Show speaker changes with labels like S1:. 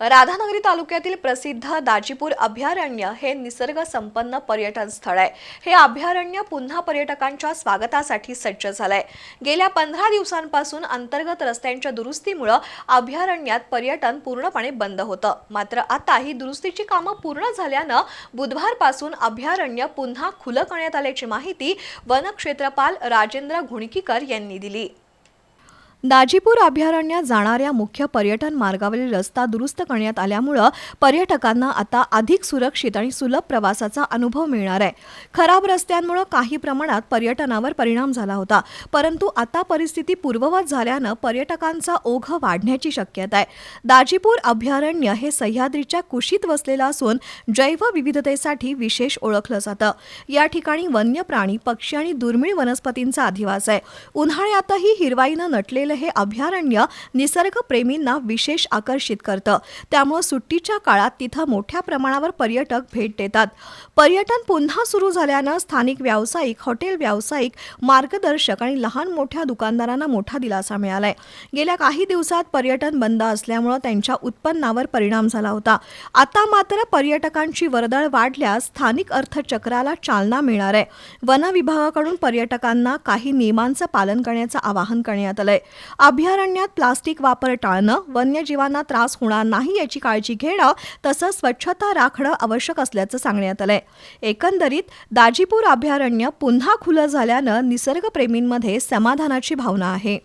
S1: राधानगरी तालुक्यातील प्रसिद्ध दाजीपूर अभयारण्य हे निसर्ग संपन्न पर्यटन स्थळ आहे। हे अभयारण्य पुन्हा पर्यटकांच्या स्वागतासाठी सज्ज झालंय। गेल्या 15 दिवसांपासून अंतर्गत रस्त्यांच्या दुरुस्तीमुळे अभयारण्यात पर्यटन पूर्णपणे बंद होतं। मात्र आता ही दुरुस्तीची कामं पूर्ण झाल्यानं बुधवारपासून अभयारण्य पुन्हा खुलं करण्यात आल्याची माहिती वनक्षेत्रपाल राजेंद्र घुणकीकर यांनी दिली। दाजीपूर अभयारण्यात जाणाऱ्या मुख्य पर्यटन मार्गावरील रस्ता दुरुस्त करण्यात आल्यामुळे पर्यटकांना आता अधिक सुरक्षित आणि सुलभ प्रवासाचा अनुभव मिळणार आहे। खराब रस्त्यांमुळे काही प्रमाणात पर्यटनावर परिणाम झाला होता, परंतु आता परिस्थिती पूर्ववत झाल्यानं पर्यटकांचा ओघ वाढण्याची शक्यता आहे। दाजीपूर अभयारण्य हे सह्याद्रीच्या कुशीत वसलेलं असून जैवविविधतेसाठी विशेष ओळखलं जातं। या ठिकाणी वन्य प्राणी, पक्षी आणि दुर्मिळ वनस्पतींचा अधिवास आहे। उन्हाळ्यातही हिरवाईनं नटलेलं हे अभयारण्य निसर्गप्रेमींना विशेष आकर्षित करतं। त्यामुळे सुट्टीच्या काळात तिथं मोठ्या प्रमाणावर पर्यटक भेट देतात। पर्यटन पुन्हा सुरू झाल्यानं स्थानिक व्यावसायिक, हॉटेल व्यावसायिक, मार्गदर्शक आणि लहान मोठ्या दुकानदारांना मोठा दिलासा मिळालाय। गेल्या काही दिवसात पर्यटन बंद असल्यामुळे त्यांच्या उत्पन्नावर परिणाम झाला होता। आता मात्र पर्यटकांची वर्दळ वाढल्यास स्थानिक अर्थचक्राला चालना मिळणार आहे। वन विभागाकडून पर्यटकांना काही नियमांचं पालन करण्याचं आवाहन करण्यात आलंय। अभयारण्यात प्लास्टिक वापर टाळणं, वन्यजीवांना त्रास होणार नाही याची काळजी घेणं तसंच स्वच्छता राखणं आवश्यक असल्याचं सांगण्यात आलंय। एकंदरीत दाजीपूर अभयारण्य पुन्हा खुलं झाल्यानं निसर्गप्रेमींमध्ये समाधानाची भावना आहे।